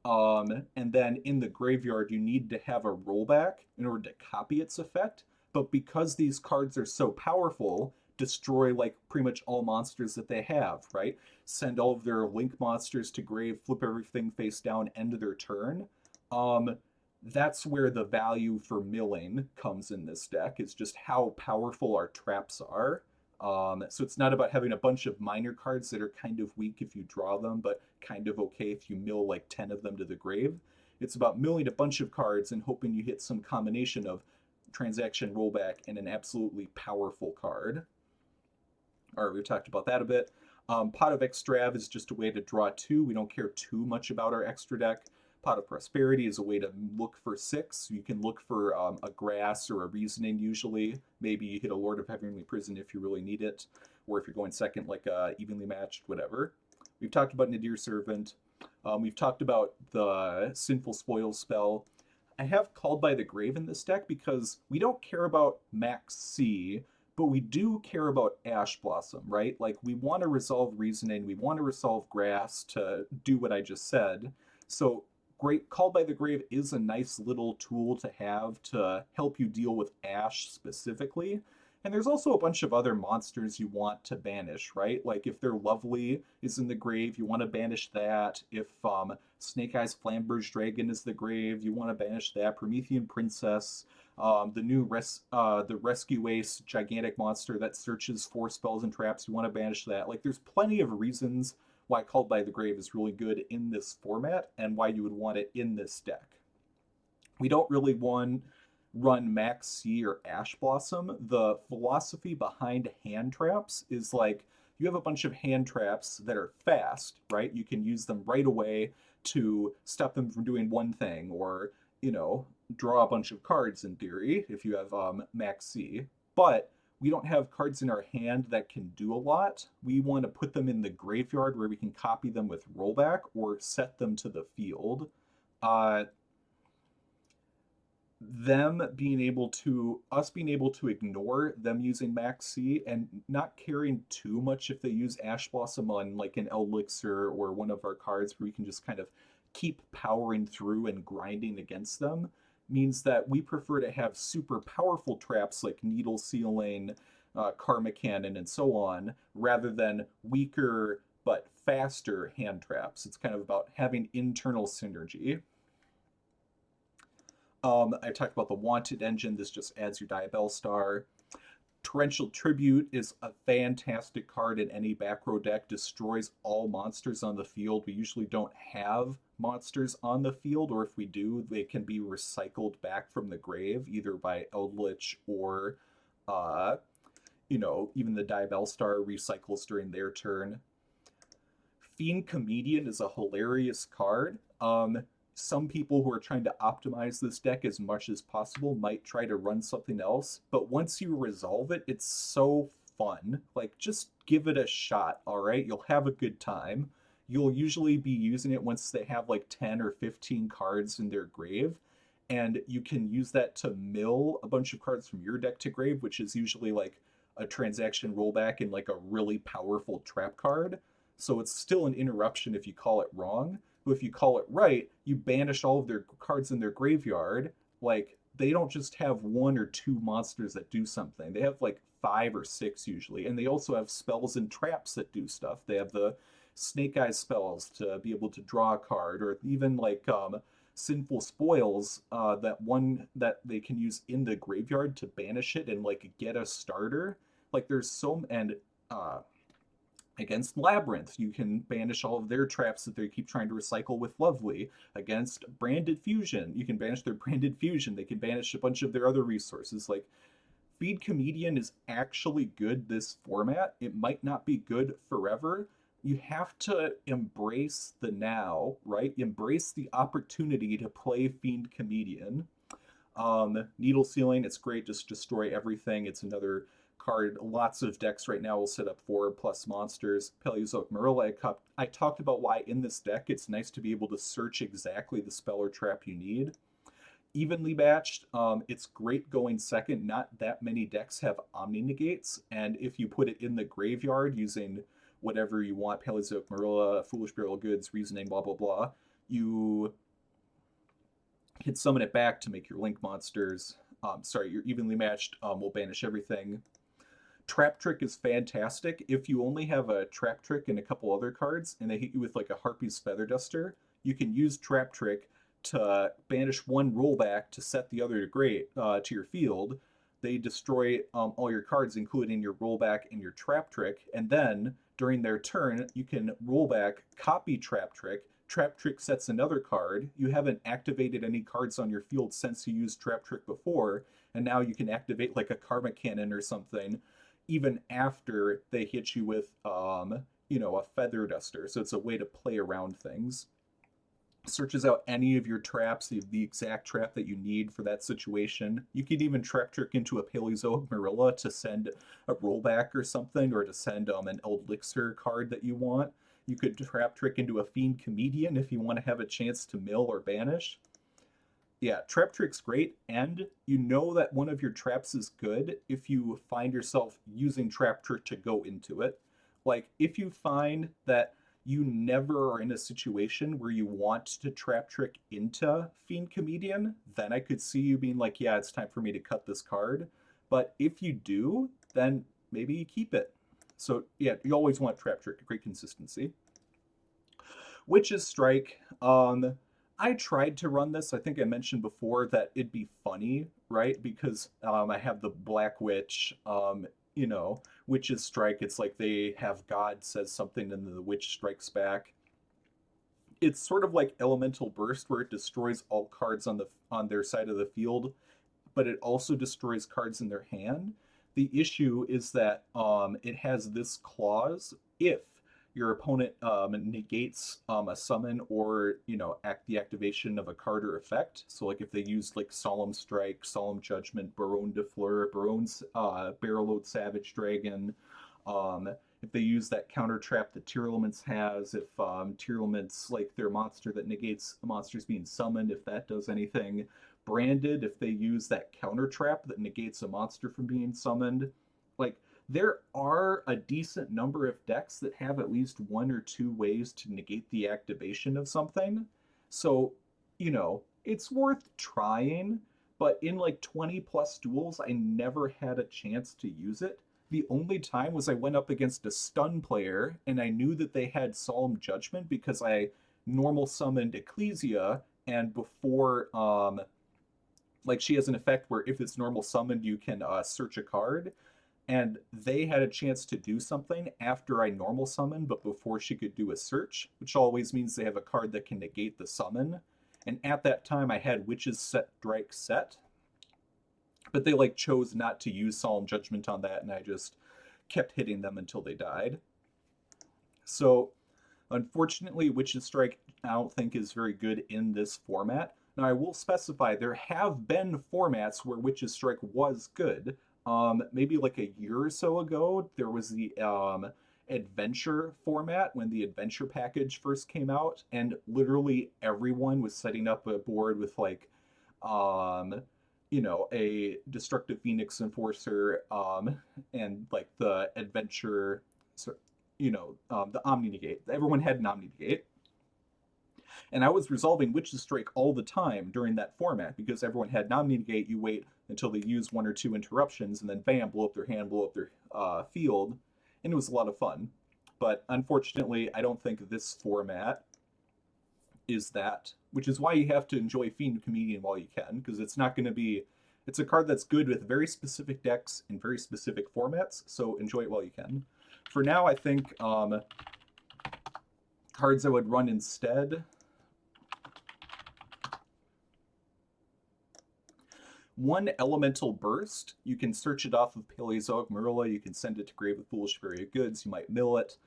and then in the graveyard you need to have a rollback in order to copy its effect. But because these cards are so powerful, destroy like pretty much all monsters that they have, right? Send all of their Link monsters to grave, flip everything face down, end of their turn. That's where the value for milling comes in this deck, is just how powerful our traps are. So it's not about having a bunch of minor cards that are kind of weak if you draw them, but kind of okay if you mill like 10 of them to the grave. It's about milling a bunch of cards and hoping you hit some combination of transaction rollback and an absolutely powerful card. All right, we've talked about that a bit. Pot of Extrav is just a way to draw 2. We don't care too much about our extra deck. Pot of Prosperity is a way to look for 6. You can look for a grass or a reasoning usually. Maybe you hit a Lord of Heavenly Prison if you really need it, or if you're going second, like evenly matched, whatever. We've talked about Nadir Servant. We've talked about the Sinful Spoils spell. I have Called by the Grave in this deck because we don't care about max C, but we do care about Ash Blossom, right? Like, we want to resolve reasoning, we want to resolve grass to do what I just said. So, great Called by the Grave is a nice little tool to have to help you deal with Ash specifically. And there's also a bunch of other monsters you want to banish, right? Like if they're lovely is in the grave, you want to banish that. If Snake Eyes Flamberge Dragon is the grave, you want to banish that. Promethean Princess, the Rescue Ace gigantic monster that searches for spells and traps, you want to banish that. Like there's plenty of reasons why Called by the Grave is really good in this format and why you would want it in this deck. We don't really want run Max C or Ash Blossom. The philosophy behind hand traps is like you have a bunch of hand traps that are fast, right? You can use them right away to stop them from doing one thing, or, draw a bunch of cards in theory if you have Max C. But we don't have cards in our hand that can do a lot. We want to put them in the graveyard where we can copy them with rollback or set them to the field. Uh, us being able to ignore them using Max C and not caring too much if they use Ash Blossom on like an Eldlixir or one of our cards where we can just kind of keep powering through and grinding against them means that we prefer to have super powerful traps like Needle Sealing, Karma Cannon, and so on, rather than weaker but faster hand traps. It's kind of about having internal synergy. I talked about the Wanted engine. This just adds your Diabell Star. Torrential Tribute is a fantastic card in any back row deck. Destroys all monsters on the field. We usually don't have monsters on the field, or if we do, they can be recycled back from the grave, either by Eldlich or, even the Diabell Star recycles during their turn. Fiend Comedian is a hilarious card. Some people who are trying to optimize this deck as much as possible might try to run something else, but once you resolve it, it's so fun. Like, just give it a shot, all right? You'll have a good time. You'll usually be using it once they have like 10 or 15 cards in their grave, and you can use that to mill a bunch of cards from your deck to grave, which is usually like a transaction rollback and like a really powerful trap card. So it's still an interruption if you call it wrong, but if you call it right, you banish all of their cards in their graveyard. Like, they don't just have one or two monsters that do something. They have like 5 or 6 usually. And they also have spells and traps that do stuff. They have the Snake Eyes spells to be able to draw a card, or even like Sinful Spoils, that one that they can use in the graveyard to banish it and like get a starter. Like, there's so, and against Labrynth, you can banish all of their traps that they keep trying to recycle with Lovely. Against Branded Fusion, you can banish their Branded Fusion. They can banish a bunch of their other resources. Like, Feed Comedian is actually good this format. It might not be good forever. You have to embrace the now, right? Embrace the opportunity to play Fiend Comedian. Needle Sealing, it's great. Just destroy everything. It's another card. Lots of decks right now will set up 4+ monsters. Paleozoic Marilla, I talked about why in this deck it's nice to be able to search exactly the spell or trap you need. Evenly matched, it's great going second. Not that many decks have omni negates, and if you put it in the graveyard using whatever you want, Paleozoic Marilla, Foolish Burial Goods, Reasoning, blah blah blah, you can summon it back to make your link monsters. Your evenly matched will banish everything. Trap Trick is fantastic. If you only have a Trap Trick and a couple other cards, and they hit you with like a Harpy's Feather Duster, you can use Trap Trick to banish one rollback to set the other to your field. They destroy all your cards, including your rollback and your trap trick. And then during their turn, you can rollback, copy trap trick. Trap trick sets another card. You haven't activated any cards on your field since you used trap trick before, and now you can activate like a karma cannon or something, even after they hit you with a feather duster. So it's a way to play around things. Searches out any of your traps, the exact trap that you need for that situation. You could even trap trick into a Paleozoic Marilla to send a rollback or something, or to send an Eldlixir card that you want. You could trap trick into a Fiend Comedian if you want to have a chance to mill or banish. Yeah, trap trick's great, and you know that one of your traps is good if you find yourself using trap trick to go into it. Like, if you find that you never are in a situation where you want to trap trick into Fiend Comedian, then I could see you being like, yeah, it's time for me to cut this card. But if you do, then maybe you keep it. So yeah, you always want trap trick, great consistency. Witch's Strike. I tried to run this. I think I mentioned before that it'd be funny, right? Because I have the Black Witch, Witch's Strike. It's like they have God says something and then the witch strikes back. It's sort of like Elemental Burst, where it destroys all cards on their side of the field, but it also destroys cards in their hand. The issue is that it has this clause: if your opponent negates a summon or the activation of a card or effect. So like if they use like Solemn Strike, Solemn Judgment, Baronne de Fleur, Baronne's Barrelload Savage Dragon. If they use that counter trap that Tearlements has, if Tearlements, like their monster that negates a monster's being summoned, if that does anything. Branded, if they use that counter trap that negates a monster from being summoned. Like, there are a decent number of decks that have at least one or two ways to negate the activation of something. So, it's worth trying, but in like 20 plus duels, I never had a chance to use it. The only time was I went up against a stun player, and I knew that they had Solemn Judgment because I normal summoned Ecclesia, and before, like she has an effect where if it's normal summoned, you can search a card, and they had a chance to do something after I normal summon, but before she could do a search, which always means they have a card that can negate the summon. And at that time, I had Witch's Strike set, but they like chose not to use Solemn Judgment on that, and I just kept hitting them until they died. So, unfortunately, Witch's Strike I don't think is very good in this format. Now, I will specify there have been formats where Witch's Strike was good. Maybe like a year or so ago, there was the adventure format when the adventure package first came out, and literally everyone was setting up a board with like, a destructive Phoenix Enforcer, and like the adventure, the Omni negate. Everyone had an Omni negate. And I was resolving Witch's Strike all the time during that format because everyone had an Omni negate. You wait until they use one or two interruptions, and then bam, blow up their hand, blow up their field, and it was a lot of fun. But unfortunately, I don't think this format is that, which is why you have to enjoy Fiend Comedian while you can, because it's not going to be. It's a card that's good with very specific decks in very specific formats, so enjoy it while you can. For now, I think cards I would run instead. One Elemental Burst. You can search it off of Paleozoic Marilla. You can send it to Grave of Foolish Fairy of Goods. You might mill it.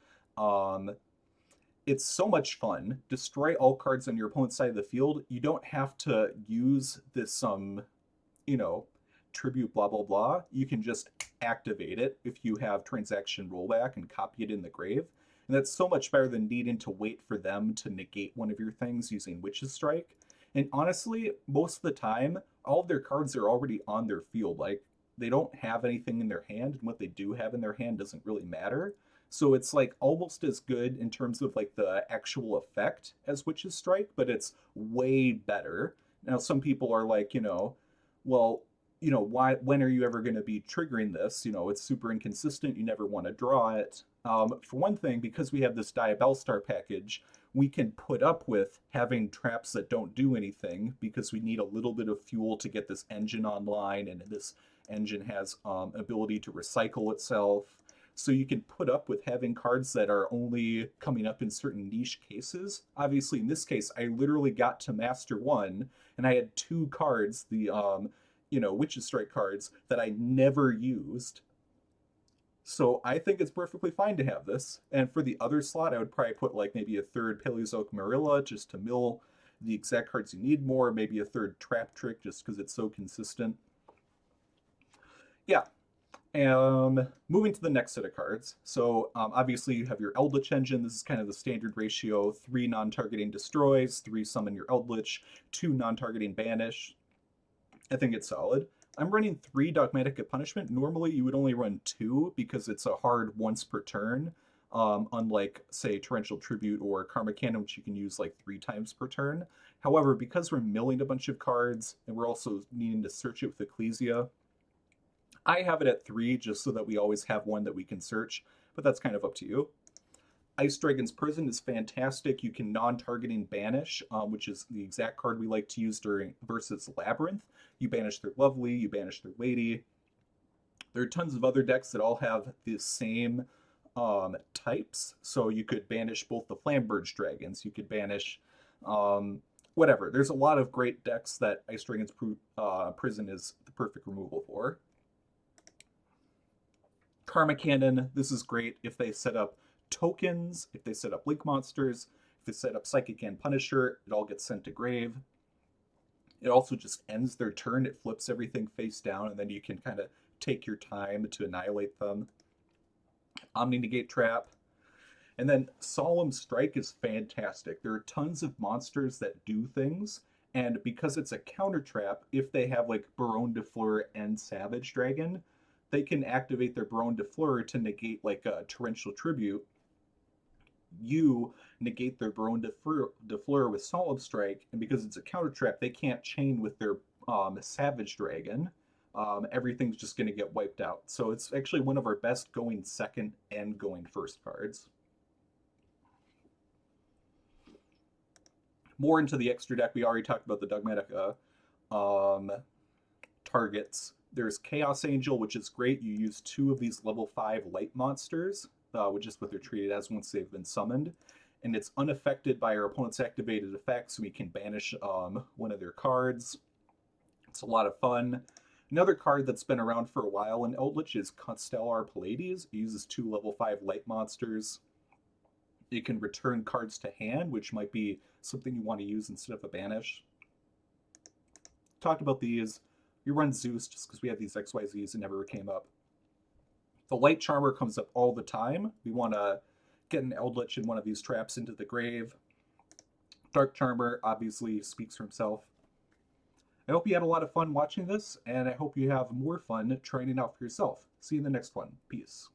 It's so much fun. Destroy all cards on your opponent's side of the field. You don't have to use this, tribute blah, blah, blah. You can just activate it if you have transaction rollback and copy it in the grave. And that's so much better than needing to wait for them to negate one of your things using Witch's Strike. And honestly, most of the time, all of their cards are already on their field. Like, they don't have anything in their hand, and what they do have in their hand doesn't really matter. So it's like almost as good in terms of like the actual effect as Witch's Strike, but it's way better. Now, some people are like, well, why? When are you ever going to be triggering this? It's super inconsistent. You never want to draw it. For one thing, because we have this Diabellstar package, we can put up with having traps that don't do anything because we need a little bit of fuel to get this engine online, and this engine has ability to recycle itself. So you can put up with having cards that are only coming up in certain niche cases. Obviously, in this case, I literally got to Master 1, and I had 2 cards, the Witch's Strike cards, that I never used. So I think it's perfectly fine to have this. And for the other slot, I would probably put like maybe a third Paleozoic Marilla just to mill the exact cards you need more, maybe a third Trap Trick just because it's so consistent. Yeah. Moving to the next set of cards. So obviously you have your Eldlich engine. This is kind of the standard ratio: 3 non-targeting destroys, 3 summon your Eldlich, 2 non-targeting banish. I think it's solid. I'm running 3 Dogmatic Punishment. Normally you would only run 2 because it's a hard once per turn, unlike, say, Torrential Tribute or Karma Cannon, which you can use like 3 times per turn. However, because we're milling a bunch of cards and we're also needing to search it with Ecclesia, I have it at 3 just so that we always have one that we can search, but that's kind of up to you. Ice Dragon's Prison is fantastic. You can non-targeting banish, which is the exact card we like to use during versus Labrynth. You banish their Lovely, you banish their Lady. There are tons of other decks that all have the same types, so you could banish both the Flamberge Dragons, you could banish whatever. There's a lot of great decks that Ice Dragon's Prison is the perfect removal for. Karma Cannon, this is great if they set up tokens, if they set up Link monsters, if they set up Psychic and Punisher, it all gets sent to grave. It also just ends their turn, it flips everything face down, and then you can kind of take your time to annihilate them. Omni Negate Trap. And then Solemn Strike is fantastic. There are tons of monsters that do things, and because it's a counter trap, if they have like Baronne de Fleur and Savage Dragon, they can activate their Baronne de Fleur to negate like a Torrential Tribute. You negate their Baronne de Fleur with Solemn Strike, and because it's a counter trap, they can't chain with their Savage Dragon. Everything's just going to get wiped out. So it's actually one of our best going second and going first cards. More into the extra deck, we already talked about the Dogmatica targets. There's Chaos Angel, which is great. You use 2 of these level 5 light monsters, which is what they're treated as once they've been summoned. And it's unaffected by our opponent's activated effects, so we can banish one of their cards. It's a lot of fun. Another card that's been around for a while in Eldlich is Constellar Pallades. It uses 2 level 5 light monsters. It can return cards to hand, which might be something you want to use instead of a banish. Talked about these. We run Zeus just because we have these XYZs and never came up. The Light Charmer comes up all the time. We want to get an Eldlich in one of these traps into the grave. Dark Charmer obviously speaks for himself. I hope you had a lot of fun watching this, and I hope you have more fun trying it out for yourself. See you in the next one. Peace.